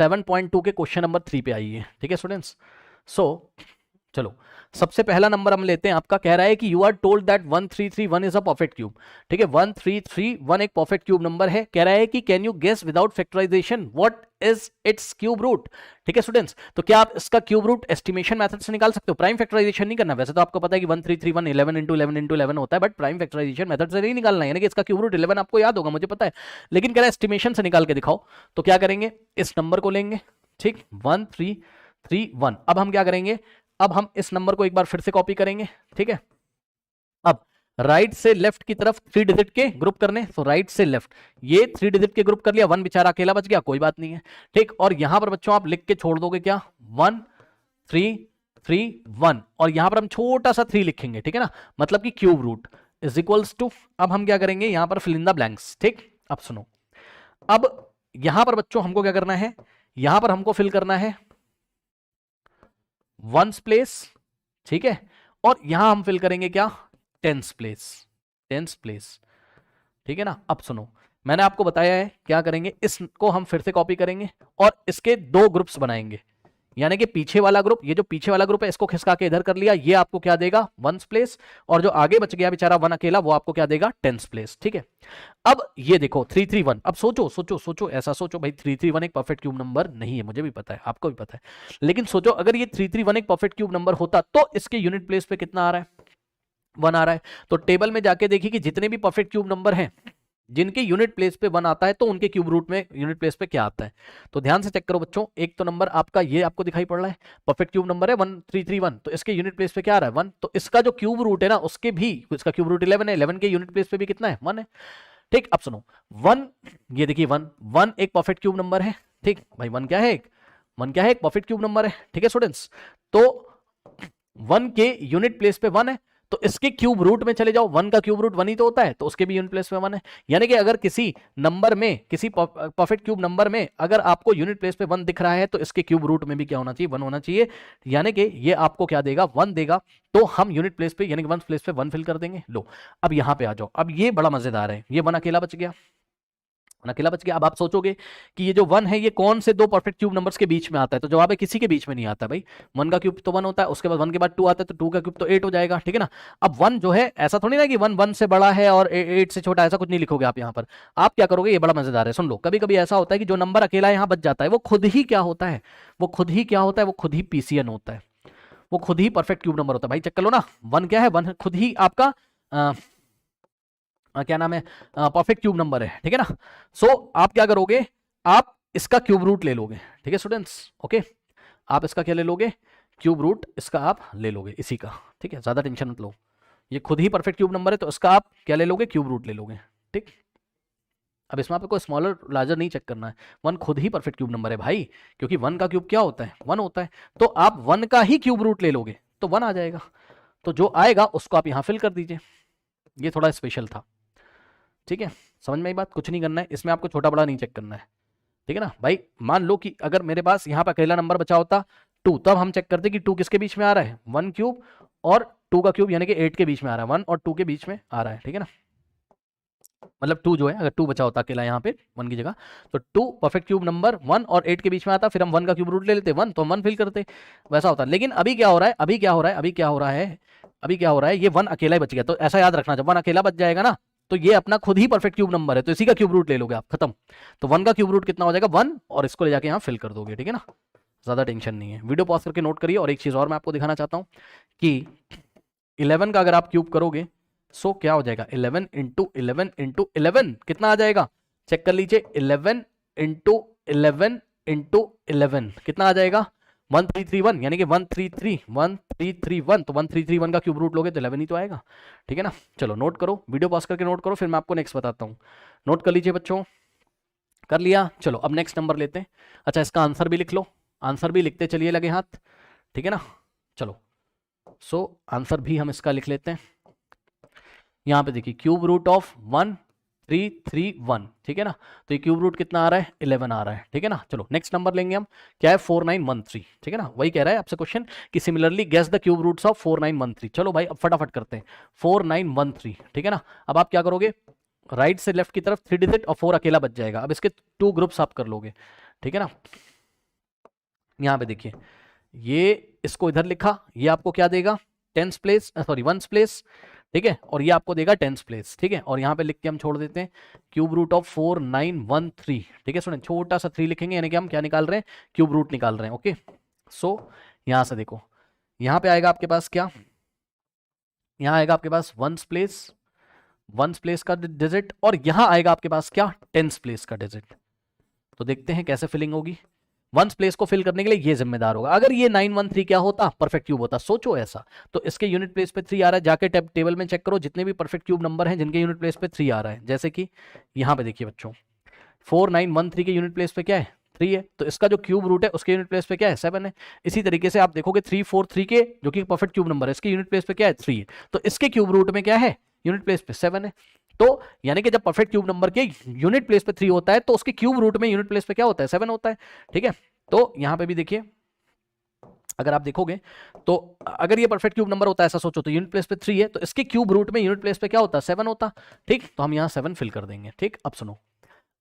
7.2 के question number 3 पे आइए। ठीक है स्टूडेंट्स। सो चलो सबसे पहला नंबर हम लेते हैं, आपका कह रहा है कि you are told that 1331 is a perfect cube. ठीक है, 1331 एक परफेक्ट क्यूब नंबर है। कह रहा है कि can you guess without factorization what is its cube root. ठीक है स्टूडेंट्स, तो क्या आप इसका क्यूब रूट एस्टिमेशन मेथड से निकाल सकते हो? प्राइम फैक्टराइजेशन नहीं करना। वैसे तो आपको पता है कि 1331 11 इंटू 11 इंटू 11 होता है, बट प्राइम फैक्टराइजेशन मेथड से नहीं निकालना है, यानी कि इसका क्यूब रूट 11 आपको याद होगा, मुझे पता है, लेकिन कह रहा है एस्टिमेशन से निकाल के दिखाओ। तो क्या करेंगे, इस नंबर को लेंगे, ठीक, 1331। अब हम क्या करेंगे, अब हम इस नंबर को एक बार फिर से कॉपी करेंगे। ठीक है, अब राइट से लेफ्ट की तरफ 3 डिजिट के ग्रुप करने, तो राइट से लेफ्ट ये 3 डिजिट के ग्रुप कर लिया, 1 बेचारा अकेला बच गया, कोई बात नहीं है। ठीक, और यहां पर बच्चों आप लिख के छोड़ दोगे क्या, 1 3 3 1, और यहां पर हम छोटा सा 3 लिखेंगे। ठीक है ना, मतलब कि cube root is equals to, अब हम क्या करेंगे यहां पर फिल इन द ब्लैंक्स। ठीक, अब सुनो, अब यहां पर बच्चों हमको क्या करना है, यहां पर हमको फिल करना है वंस प्लेस। ठीक है, और यहां हम फिल करेंगे क्या, टेंस प्लेस, टेंस प्लेस। ठीक है ना, अब सुनो, मैंने आपको बताया है क्या करेंगे, इसको हम फिर से कॉपी करेंगे और इसके 2 ग्रुप्स बनाएंगे, यानी कि पीछे वाला ग्रुप, ये जो पीछे वाला ग्रुप है इसको खिसका के इधर कर लिया, ये आपको क्या देगा, वंस प्लेस, और जो आगे बच गया बेचारा 1 अकेला, वो आपको क्या देगा, टेंस प्लेस। ठीक है, अब ये देखो 331, अब सोचो सोचो सोचो, ऐसा सोचो भाई 331 एक परफेक्ट क्यूब नंबर नहीं है, मुझे भी पता है, आपको भी पता है, लेकिन सोचो अगर ये 331 एक परफेक्ट क्यूब नंबर होता तो इसके यूनिट प्लेस पे कितना आ रहा है, 1 आ रहा है। तो टेबल में जाके देखिए कि जितने भी परफेक्ट क्यूब नंबर हैं जिनके यूनिट प्लेस पे 1 आता है तो उनके क्यूब रूट में यूनिट प्लेस पे क्या आता है। तो ध्यान से चेक करो बच्चों, एक तो नंबर आपका ये आपको दिखाई पड़ रहा है, परफेक्ट क्यूब नंबर है 1331, तो इसके यूनिट प्लेस पे क्या आ रहा है, 1, तो इसका जो क्यूब रूट है ना उसके भी, इसका क्यूब रूट 11 है, 11 के यूनिट प्लेस पे भी कितना है, 1 है। ठीक, अब सुनो 1, ये देखिए 1 1 एक परफेक्ट क्यूब नंबर है। ठीक भाई, 1 क्या है, एक 1 क्या है, एक परफेक्ट क्यूब नंबर है। ठीक है स्टूडेंट्स, तो 1 के यूनिट प्लेस पे 1 है, तो इसके क्यूब रूट में चले जाओ, 1 का क्यूब रूट 1 ही तो होता है, तो उसके भी यूनिट प्लेस पे 1 है। यानी कि अगर किसी नंबर में, किसी परफेक्ट क्यूब नंबर में अगर आपको यूनिट प्लेस पे 1 दिख रहा है तो इसके क्यूब रूट में भी क्या होना चाहिए, 1 होना चाहिए, यानी कि ये आपको क्या देगा, 1 देगा। तो हम यूनिट प्लेस पे यानी कि 1 प्लेस पे 1 फिल कर देंगे। लो अब यहां पे आ जाओ, अब ये बड़ा मजेदार है, ये 1 अकेला बच गया, अकेला बच गया। अब आप सोचोगे कि ये जो 1 है ये कौन से 2 परफेक्ट क्यूब नंबर्स के बीच में आता है, तो जवाब है किसी के बीच में नहीं आता भाई। 1 का क्यूब तो 1 होता है, उसके बाद 1 के बाद 2 आता है, तो 2 का क्यूब तो 8 हो जाएगा। ठीक है ना, अब 1 जो है ऐसा थोड़ी ना कि 1 1 से बड़ा है और 8 से छोटा, ऐसा कुछ नहीं लिखोगे आप यहाँ पर। आप क्या करोगे, ये बड़ा मजेदार है, सुन लो, कभी कभी ऐसा होता है कि जो नंबर अकेला यहाँ बच जाता है वो खुद ही क्या होता है, वो खुद ही क्या होता है, वो खुद ही पीसीएन होता है, वो खुद ही परफेक्ट क्यूब नंबर होता है। भाई चेक कर लो ना, 1 क्या है, 1 खुद ही आपका क्या नाम है, परफेक्ट क्यूब नंबर है। ठीक है ना, सो आप क्या करोगे, आप इसका क्यूब रूट ले लोगे। ठीक है स्टूडेंट्स, ओके, आप इसका क्या ले लोगे, क्यूब रूट इसका आप ले लोगे इसी का। ठीक है, ज्यादा टेंशन मत लो, ये खुद ही परफेक्ट क्यूब नंबर है, तो इसका आप क्या ले लोगे, क्यूब रूट ले लोगे। ठीक, अब इसमें आपको स्मॉलर लार्जर नहीं चेक करना है, 1 खुद ही परफेक्ट क्यूब नंबर है भाई, क्योंकि 1 का क्यूब क्या होता है, 1 होता है, तो आप 1 का ही क्यूब रूट ले लोगे तो 1 आ जाएगा, तो जो आएगा उसको आप यहां फिल कर दीजिए। ये थोड़ा स्पेशल था। ठीक है, समझ में आई बात, कुछ नहीं करना है इसमें, आपको छोटा बड़ा नहीं चेक करना है। ठीक है ना भाई, मान लो कि अगर मेरे पास यहाँ पर अकेला नंबर बचा होता 2, तब हम चेक करते कि 2 किसके बीच में आ रहा है, 1 क्यूब और 2 का क्यूब, यानी कि 8 के बीच में आ रहा है, 1 और 2 के बीच में आ रहा है। ठीक है ना, मतलब 2 जो है, अगर 2 बचा होता अकेला यहाँ पे 1 की जगह, तो 2 परफेक्ट क्यूब नंबर 1 और 8 के बीच में आता, फिर हम 1 का क्यूब रूट ले लेते 1, तो हम 1 फिल करते, वैसा होता। लेकिन अभी क्या हो रहा है, अभी क्या हो रहा है, अभी क्या हो रहा है, अभी क्या हो रहा है, ये 1 अकेला ही बच गया, तो ऐसा याद रखना, जब 1 अकेला बच जाएगा ना तो ये अपना खुद ही परफेक्ट क्यूब नंबर है, तो इसी का क्यूब रूट ले लोगे आप, खत्म। तो 1 का क्यूब रूट कितना हो जाएगा, 1, और इसको ले जाके यहाँ फिल कर दोगे। ठीक है ना, ज्यादा टेंशन नहीं है, वीडियो पॉज करके नोट करिए। और एक चीज और मैं आपको दिखाना चाहता हूँ कि 11 का अगर आप क्यूब करोगे सो क्या हो जाएगा, 11 इंटू 11 इंटू 11 कितना आ जाएगा, चेक कर लीजिए, 11 इंटू 11 इंटू 11 कितना आ जाएगा, 1331, यानी कि 1331, तो 1331 का क्यूब रूट लोगे तो 11 ही तो आएगा। ठीक है ना, चलो नोट करो, वीडियो पॉज करके नोट करो, फिर मैं आपको नेक्स्ट बताता हूँ। नोट कर लीजिए बच्चों, कर लिया, चलो अब नेक्स्ट नंबर लेते हैं। अच्छा, इसका आंसर भी लिख लो, आंसर भी लिखते चलिए लगे हाथ। ठीक है ना, चलो सो आंसर भी हम इसका लिख लेते हैं। यहाँ पे देखिए क्यूब रूट ऑफ 1331, ठीक है ना, तो ये क्यूब रूट कितना आ रहा है, 11 आ रहा है। ठीक है ना, चलो नेक्स्ट नंबर लेंगे हम, क्या है, 4913। ठीक है ना, वही कह रहा है आपसे क्वेश्चन कि similarly guess the cube roots of 4913। चलो भाई अब फटाफट करते हैं, 4913। ठीक है ना, अब आप क्या करोगे, राइट से लेफ्ट की तरफ 3 डिजिट और 4 अकेला बच जाएगा, अब इसके 2 ग्रुप्स आप कर लोगे। ठीक है ना, यहाँ पे देखिए, ये इसको इधर लिखा, ये आपको क्या देगा, tens place, sorry ones place, ठीक है, और ये आपको देगा टेंस प्लेस, ठीक है। और यहाँ पे लिख के हम छोड़ देते हैं क्यूब रूट ऑफ 4913, ठीक है। सुनिए, छोटा सा 3 लिखेंगे, यानी कि हम क्या निकाल रहे हैं, क्यूब रूट निकाल रहे हैं। ओके, सो यहाँ से देखो, यहाँ पे आएगा आपके पास क्या, यहाँ आएगा आपके पास वंस प्लेस का डिजिट, और यहाँ आएगा आपके पास क्या, टेंस प्लेस का डिजिट। तो देखते हैं कैसे फिलिंग होगी। वंस प्लेस को फिल करने के लिए ये जिम्मेदार होगा। अगर ये 913 क्या होता, परफेक्ट क्यूब होता, सोचो ऐसा, तो इसके यूनिट प्लेस पे 3 आ रहा है, जाके टेबल में चेक करो जितने भी परफेक्ट क्यूब नंबर हैं जिनके यूनिट प्लेस पे 3 आ रहा है, जैसे कि यहाँ पे देखिए बच्चों, 4913 के यूनिट प्लेस पे क्या है, 3 है, तो इसका जो क्यूब रूट है उसके यूनिट प्लेस पे क्या है, 7 है। इसी तरीके से आप देखोगे 343 के, जो कि परफेक्ट क्यूब नंबर है, इसके यूनिट प्लेस पे क्या है, 3 है, तो इसके क्यूब रूट में क्या है, यूनिट प्लेस पे 7 है। तो यानी कि जब परफेक्ट क्यूब नंबर के यूनिट प्लेस पे 3 होता है तो उसके क्यूब रूट में यूनिट प्लेस पे क्या होता है, 7 होता है, ठीक है। तो यहां पे भी देखिए, अगर आप देखोगे तो अगर ये परफेक्ट क्यूब नंबर होता है, ऐसा सोचो, तो यूनिट प्लेस पे 3 है, तो इसके क्यूब रूट में यूनिट प्लेस पे क्या होता है, 7 होता, ठीक। तो हम यहाँ 7 फिल कर देंगे, ठीक। अब सुनो,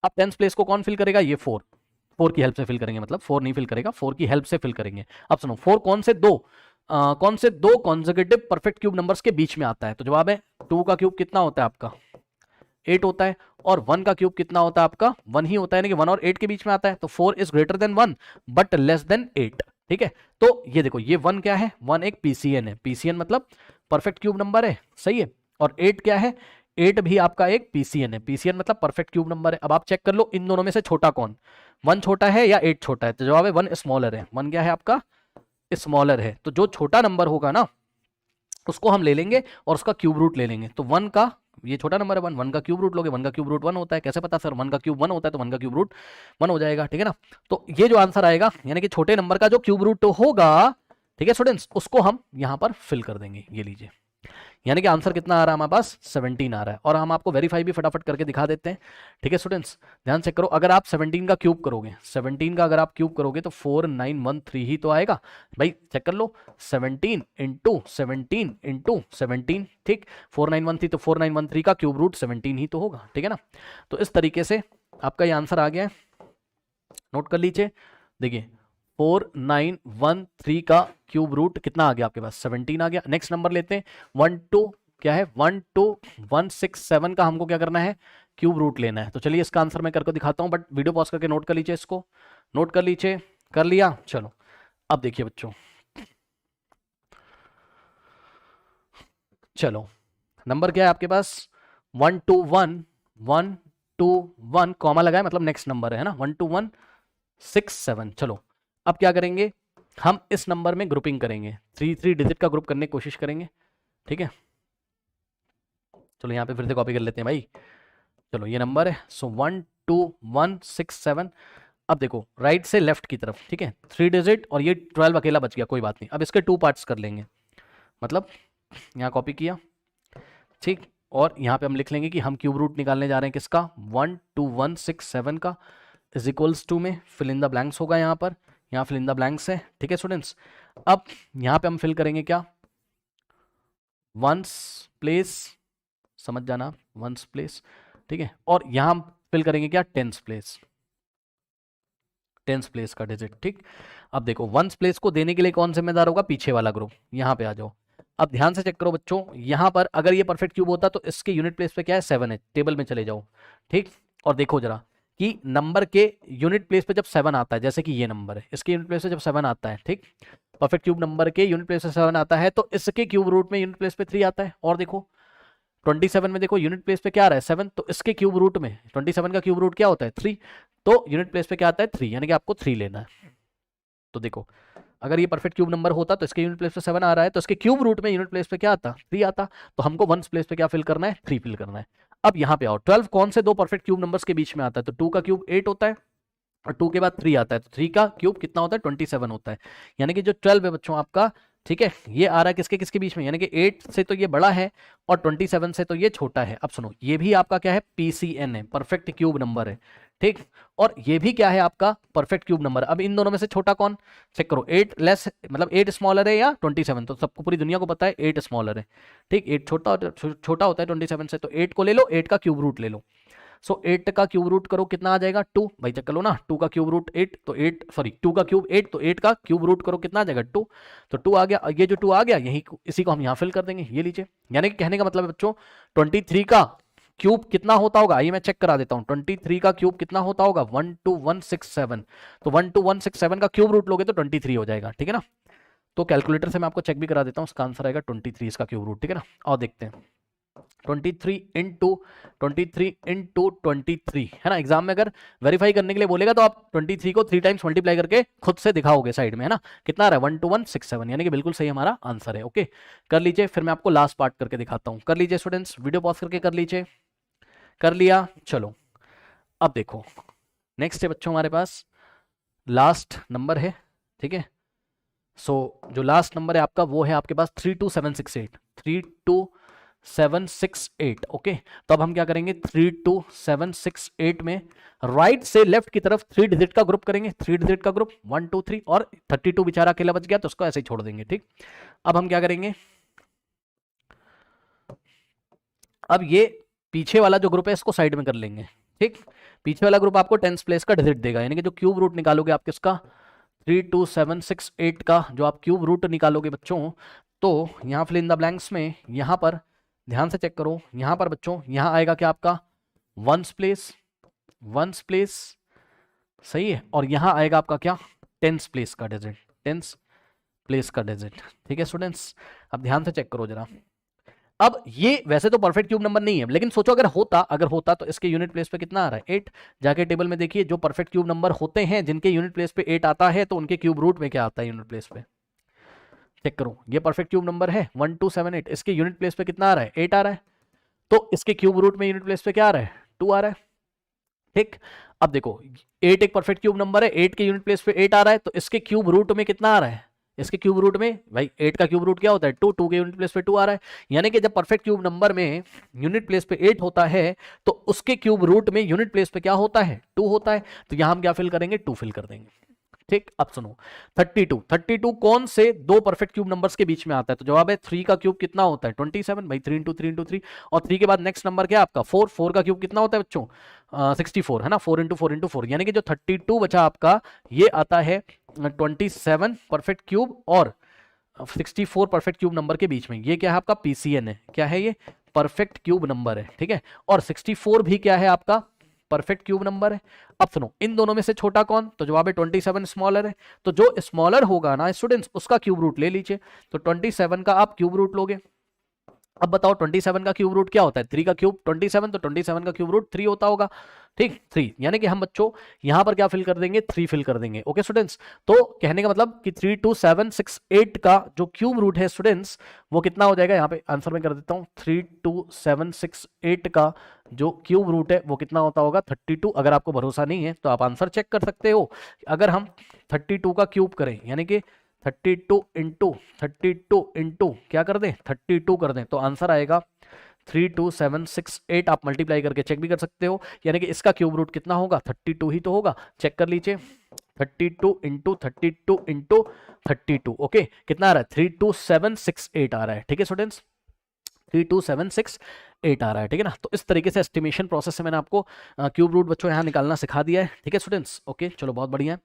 अब टेंस प्लेस को कौन फिल करेगा, ये 4 की हेल्प से फिल करेंगे, मतलब 4 नहीं फिल करेगा, 4 की हेल्प से फिल करेंगे। अब सुनो, 4 कौन से दो कॉन्सेक्यूटिव परफेक्ट क्यूब नंबर्स के बीच में आता है, तो जवाब है 2 का क्यूब कितना होता है आपका, 8 होता है, और 1 का क्यूब कितना होता है आपका, 1 ही होता है, यानी कि 1 और 8 के बीच में आता है, तो 4 is greater than 1 but less than 8, ठीक है। तो ये देखो, ये 1 क्या है, 1 एक पीसीएन है, पीसीएन मतलब परफेक्ट क्यूब नंबर है, सही है। और 8 क्या है, 8 भी आपका एक पीसीएन है, पीसीएन मतलब परफेक्ट क्यूब नंबर है। अब आप चेक कर लो इन दोनों में से छोटा कौन, 1 छोटा है या 8 छोटा है, तो जवाब है 1 स्मॉलर है, 1 क्या है आपका, स्मॉलर है। तो जो छोटा नंबर होगा ना उसको हम ले लेंगे और उसका क्यूब रूट ले लेंगे, तो 1 का, ये छोटा नंबर है 1 का क्यूब रूट लोगे, 1 का क्यूब रूट 1 होता है, कैसे पता सर, 1 का क्यूब 1 होता है, तो 1 का क्यूब रूट 1 हो जाएगा, ठीक है ना। तो ये जो आंसर आएगा, यानी कि छोटे नंबर का जो क्यूब रूट होगा, ठीक है स्टूडेंट्स, उसको हम यहां पर फिल कर देंगे, ये लीजिए। यानी कि आंसर कितना आ रहा है हमारे पास, 17 आ रहा है, और हम आपको वेरीफाई भी फटाफट करके दिखा देते हैं, ठीक है स्टूडेंट्स। ध्यान चेक करो, अगर आप 17 का क्यूब करोगे, 17 का अगर आप क्यूब करोगे तो 4913 ही तो आएगा भाई, चेक कर लो, 17 इंटू 17, ठीक, 4913, तो 4913 का क्यूब रूट 17 ही तो होगा, ठीक है ना। तो इस तरीके से आपका ये आंसर आ गया है, नोट कर लीजिए। देखिए 4913 का क्यूब रूट कितना आ गया आपके पास, 17 आ गया। नेक्स्ट नंबर लेते हैं 12, क्या है 12167 का हमको क्या करना है, क्यूब रूट लेना है। तो चलिए इसका आंसर मैं करके दिखाता हूं, बट वीडियो पॉज करके नोट कर लीजिए, इसको नोट कर लीजिए, कर लिया, चलो अब देखिए बच्चों, चलो नंबर क्या है आपके पास, 121 कॉमा लगाए, मतलब नेक्स्ट नंबर है ना, 12167। चलो अब क्या करेंगे, हम इस नंबर में ग्रुपिंग करेंगे, 3 डिजिट का ग्रुप करने की कोशिश करेंगे, ठीक है। चलो यहाँ पे फिर से कॉपी कर लेते हैं भाई, चलो ये नंबर है, सो 12167। अब देखो राइट से लेफ्ट की तरफ, ठीक है, 3 डिजिट, और ये 12 अकेला बच गया, कोई बात नहीं। अब इसके 2 पार्ट्स कर लेंगे, मतलब यहाँ कॉपी किया, ठीक, और यहाँ पे हम लिख लेंगे कि हम क्यूब रूट निकालने जा रहे हैं किसका, 12167 का, इज इक्वल्स टू में फिल इन द ब्लैंक्स होगा, यहाँ पर, यहाँ फिल इन द ब्लैंक्स है, ठीक है स्टूडेंट्स। अब यहाँ पे हम फिल करेंगे क्या, वंस प्लेस, समझ जाना, वंस प्लेस, ठीक है, और यहाँ हम फिल करेंगे क्या, टेंस प्लेस का डिजिट, ठीक। अब देखो वंस प्लेस को देने के लिए कौन जिम्मेदार होगा, पीछे वाला ग्रुप, यहाँ पे आ जाओ। अब ध्यान से चेक करो बच्चों, यहाँ पर अगर ये परफेक्ट क्यूब होता तो इसके यूनिट प्लेस पे क्या है, 7 है, टेबल में चले जाओ, ठीक, और देखो जरा कि नंबर के यूनिट प्लेस पे जब 7 आता है, जैसे कि ये नंबर है, इसके यूनिट प्लेस पे जब 7 आता है, ठीक, परफेक्ट क्यूब नंबर के यूनिट प्लेस पे 7 आता है, तो इसके क्यूब रूट में यूनिट प्लेस पे 3 आता है। और देखो 27 में देखो यूनिट प्लेस पे क्या आ रहा है, 7, तो इसके क्यूब रूट में 27 का क्यूब रूट क्या होता है, 3, तो यूनिट प्लेस पे क्या आता है, 3, यानी कि आपको 3 लेना है। तो देखो अगर ये परफेक्ट क्यूब नंबर होता तो इसके यूनिट प्लेस पे 7 आ रहा है, तो इसके क्यूब रूट में यूनिट प्लेस पे क्या आता, 3 आता, तो हमको वंस प्लेस पे क्या फिल करना है, 3 फिल करना है। अब यहाँ पे आओ, 12 कौन से दो परफेक्ट क्यूब नंबर्स के बीच में आता है, तो 2 का क्यूब 8 होता है, और 2 के बाद 3 आता है, तो 3 का क्यूब कितना होता है, 27 होता है। यानी कि जो 12 है बच्चों आपका, ठीक है, ये आ रहा है किसके किसके बीच में, यानी कि 8 से तो ये बड़ा है और 27 से तो ये छोटा है। अब सुनो, ये भी आपका क्या है, पीसीएन है, परफेक्ट क्यूब नंबर है, ठीक, और ये भी क्या है आपका, परफेक्ट क्यूब नंबर। अब इन दोनों में से छोटा कौन, चेक करो, 8 लेस, मतलब 8 स्मॉलर है या 27, तो सबको पूरी दुनिया को पता है 8 स्मॉलर है, ठीक, 8 छोटा होता है 27 से, तो 8 को ले लो, 8 का क्यूब रूट ले लो। सो 8 का क्यूब रूट करो कितना आ जाएगा 2, भाई चेक कर लो ना, 2 का क्यूब रूट 8 तो 8 सॉरी 2 का क्यूब 8 तो 8 का क्यूब रूट करो कितना आ जाएगा 2, तो 2 आ गया, ये जो 2 आ गया यही इसी को हम यहाँ फिल कर देंगे, ये लीजिए। यानी कि कहने का मतलब है बच्चों 23 का क्यूब कितना होता होगा, आइए मैं चेक करा देता हूँ, 23 का क्यूब कितना होता होगा 12167, तो 12167 का क्यूब रूट लोगे तो 23 हो जाएगा, ठीक है ना। तो कैलकुलेटर से मैं आपको चेक भी करा देता हूँ, इसका आंसर आएगा 23 इसका क्यूब रूट, ठीक है ना। और देखते हैं 23 इंटू 23 है ना। एग्जाम में अगर वेरीफाई करने के लिए बोलेगा तो आप 23 को 3 टाइम्स मल्टीप्लाई करके खुद से दिखाओगे साइड में, है ना। कितना आ रहा है 12167, यानी कि बिल्कुल सही हमारा आंसर है। ओके कर लीजिए, फिर मैं आपको लास्ट पार्ट करके दिखाता हूँ। कर लीजिए स्टूडेंट्स, वीडियो पॉज करके कर लीजिए। कर लिया, चलो अब देखो नेक्स्ट है बच्चों हमारे पास लास्ट नंबर है, ठीक है। सो जो लास्ट नंबर है आपका वो है आपके पास 32768, 32768। ओके तो अब हम क्या करेंगे 32768 में राइट से लेफ्ट की तरफ 3 डिजिट का ग्रुप करेंगे, 3 डिजिट का ग्रुप 1 2 3, और 32 बेचारा अकेला बच गया तो उसको ऐसे ही छोड़ देंगे, ठीक। अब हम क्या करेंगे, अब ये पीछे वाला जो ग्रुप है इसको साइड में कर लेंगे, ठीक। पीछे वाला ग्रुप आपको 10th प्लेस का डिजिट देगा, यानी कि जो क्यूब रूट निकालोगे आप किसका 32768 का जो आप क्यूब रूट निकालोगे बच्चों, तो यहाँ फिल इन द ब्लैंक्स में यहाँ पर ध्यान से चेक करो, यहाँ पर बच्चों यहाँ आएगा क्या आपका 1th प्लेस, 1th प्लेस सही है, और यहाँ आएगा आपका क्या 10th प्लेस का डिजिट, 10th प्लेस का डिजिट, ठीक है स्टूडेंट्स। अब ध्यान से चेक करो जरा, अब ये वैसे तो परफेक्ट क्यूब नंबर नहीं है, लेकिन सोचो अगर होता तो इसके यूनिट प्लेस पे कितना आ रहा है 8, जाके टेबल में देखिए जो परफेक्ट क्यूब नंबर होते हैं जिनके यूनिट प्लेस पे 8 आता है तो उनके क्यूब रूट में क्या आता है यूनिट प्लेस पे, चेक करो। ये परफेक्ट क्यूब नंबर है 1278, इसके यूनिट प्लेस पे कितना आ रहा है 8 आ रहा है, तो इसके क्यूब रूट में यूनिट प्लेस पे क्या आ रहा है 2 आ रहा है, ठीक। अब देखो 8 एक परफेक्ट क्यूब नंबर है, 8 के यूनिट प्लेस पे 8 आ रहा है, तो इसके क्यूब रूट में कितना आ रहा है, इसके क्यूब रूट में भाई 8 का क्यूब रूट क्या होता है 2, 2 के यूनिट प्लेस पे 2 आ रहा है, यानी कि जब परफेक्ट क्यूब नंबर में यूनिट प्लेस पे 8 होता है तो उसके क्यूब रूट में यूनिट प्लेस पे क्या होता है 2 होता है, तो यहां हम क्या फिल करेंगे 2 फिल कर देंगे, ठीक। अब सुनो 32 कौन से दो परफेक्ट क्यूब नंबर्स के बीच में आता है, तो जवाब है 3 का क्यूब कितना होता है 27, भाई 3 इंटू 3 इंटू 3, और 3 के बाद नेक्स्ट नंबर क्या है आपका 4, 4 का क्यूब कितना होता है बच्चों 64 है ना, 4 इंटू 4 इंटू 4, यानी कि जो 32 बचा आपका ये आता है 27 परफेक्ट क्यूब और 64 परफेक्ट क्यूब नंबर के बीच में। ये क्या है आपका पीसीएन है, क्या है ये परफेक्ट क्यूब नंबर है, ठीक है। और 64 भी क्या है आपका परफेक्ट क्यूब नंबर है। अब सुनो इन दोनों में से छोटा कौन, तो जवाब है 27 स्मॉलर है, तो जो स्मॉलर होगा ना स्टूडेंट्स उसका क्यूब रूट ले लीजिए, तो 27 का आप क्यूब रूट लोगे। अब बताओ 27 का क्यूब रूट क्या होता है 3 का क्यूब 27, तो 27 का क्यूब रूट 3 होता होगा, ठीक 3, यानी कि हम बच्चों यहां पर क्या फिल कर देंगे 3 फिल कर देंगे। ओके स्टूडेंट्स, तो कहने का मतलब कि 32768 का जो क्यूब रूट है स्टूडेंट्स वो कितना हो जाएगा, यहाँ पे आंसर में कर देता हूँ 32768 का जो क्यूब रूट है वो कितना होता होगा 32। अगर आपको भरोसा नहीं है तो आप आंसर चेक कर सकते हो, अगर हम 32 का क्यूब करें यानी कि 32 इंटू क्या कर दें 32 कर दें तो आंसर आएगा 32768। आप मल्टीप्लाई करके चेक भी कर सकते हो, यानी कि इसका क्यूब रूट कितना होगा 32 ही तो होगा, चेक कर लीजिए 32 इंटू 32 ओके कितना आ रहा है 32768 आ रहा है, ठीक है स्टूडेंट्स 32768 आ रहा है, ठीक है ना। तो इस तरीके से एस्टिमेशन प्रोसेस से मैंने आपको क्यूब रूट बच्चों यहाँ निकालना सिखा दिया है, ठीक है स्टूडेंट्स। ओके चलो बहुत बढ़िया है।